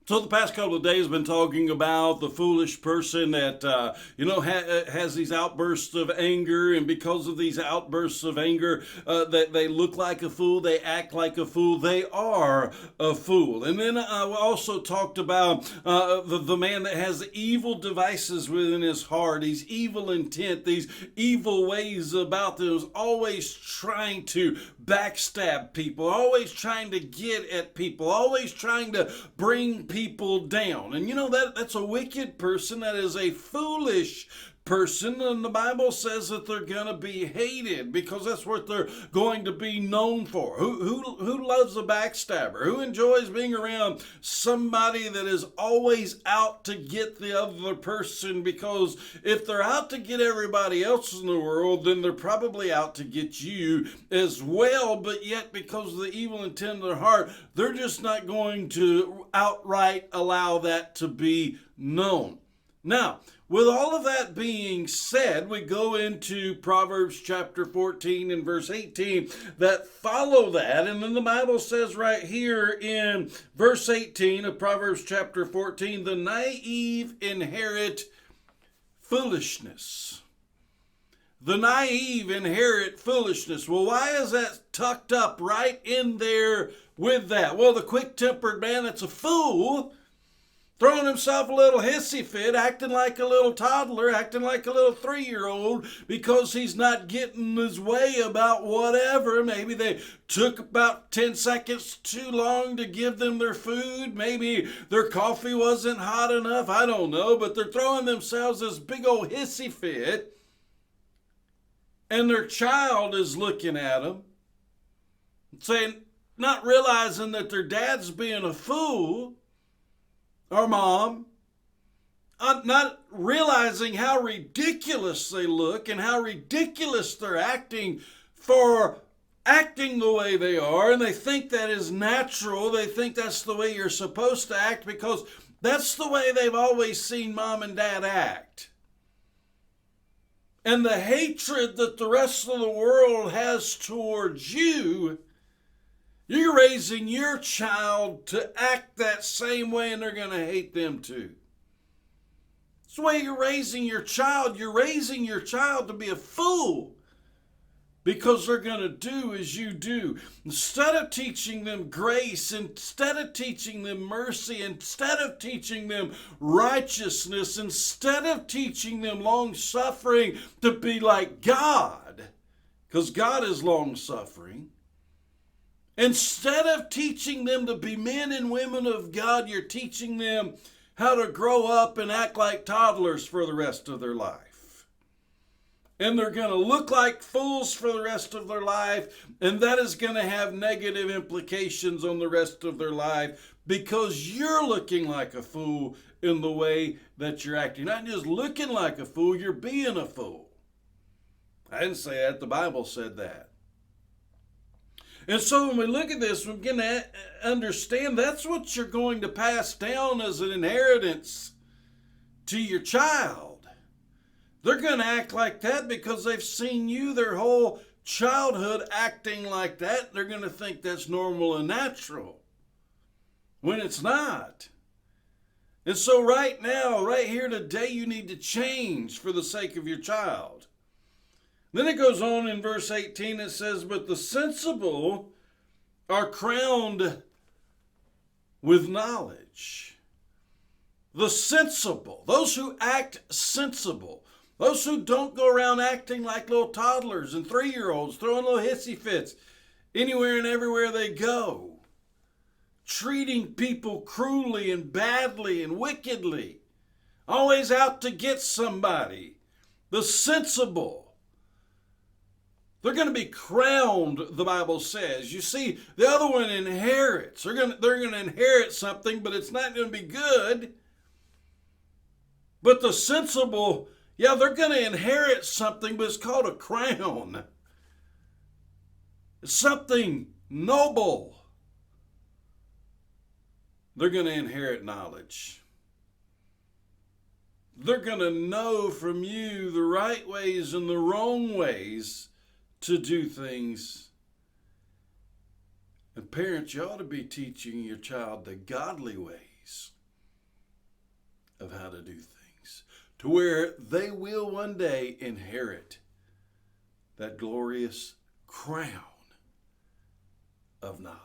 So the past couple of days, I've been talking about the foolish person that has these outbursts of anger, and because of these outbursts of anger, that they look like a fool, they act like a fool, they are a fool. And then I also talked about the man that has evil devices within his heart, these evil intent, these evil ways about them, is always trying to backstab people, always trying to get at people, always trying to bring people down. And that's a wicked person. That is a foolish person, and the Bible says that they're going to be hated because that's what they're going to be known for. Who loves a backstabber? Who enjoys being around somebody that is always out to get the other person? Because if they're out to get everybody else in the world, then they're probably out to get you as well. But yet, because of the evil intent of their heart, they're just not going to outright allow that to be known. Now, with all of that being said, we go into Proverbs chapter 14 and verse 18 that follow that. And then the Bible says right here in verse 18 of Proverbs chapter 14, the naive inherit foolishness. The naive inherit foolishness. Well, why is that tucked up right in there with that? Well, the quick-tempered man that's a fool, throwing himself a little hissy fit, acting like a little toddler, acting like a little 3-year-old because he's not getting his way about whatever. Maybe they took about 10 seconds too long to give them their food. Maybe their coffee wasn't hot enough. I don't know, but they're throwing themselves this big old hissy fit, and their child is looking at them, saying, not realizing that their dad's being a fool, or mom, not realizing how ridiculous they look and how ridiculous they're acting for acting the way they are, and they think that is natural. They think that's the way you're supposed to act because that's the way they've always seen mom and dad act. And the hatred that the rest of the world has towards you, you're raising your child to act that same way, and they're going to hate them too. It's the way you're raising your child. You're raising your child to be a fool because they're going to do as you do. Instead of teaching them grace, instead of teaching them mercy, instead of teaching them righteousness, instead of teaching them long-suffering to be like God, because God is long-suffering, instead of teaching them to be men and women of God, you're teaching them how to grow up and act like toddlers for the rest of their life. And they're going to look like fools for the rest of their life, and that is going to have negative implications on the rest of their life because you're looking like a fool in the way that you're acting. Not just looking like a fool, you're being a fool. I didn't say that, the Bible said that. And so when we look at this, we're going to understand that's what you're going to pass down as an inheritance to your child. They're going to act like that because they've seen you their whole childhood acting like that. They're going to think that's normal and natural when it's not. And so right now, right here today, you need to change for the sake of your child. Then it goes on in verse 18, it says, but the sensible are crowned with knowledge. The sensible, those who act sensible, those who don't go around acting like little toddlers and 3-year-olds, throwing little hissy fits anywhere and everywhere they go, treating people cruelly and badly and wickedly, always out to get somebody. The sensible, they're going to be crowned, the Bible says. You see, the other one inherits. They're going to inherit something, but it's not going to be good. But the sensible, yeah, they're going to inherit something, but it's called a crown. It's something noble. They're going to inherit knowledge. They're going to know from you the right ways and the wrong ways to do things. And parents, you ought to be teaching your child the godly ways of how to do things, to where they will one day inherit that glorious crown of knowledge.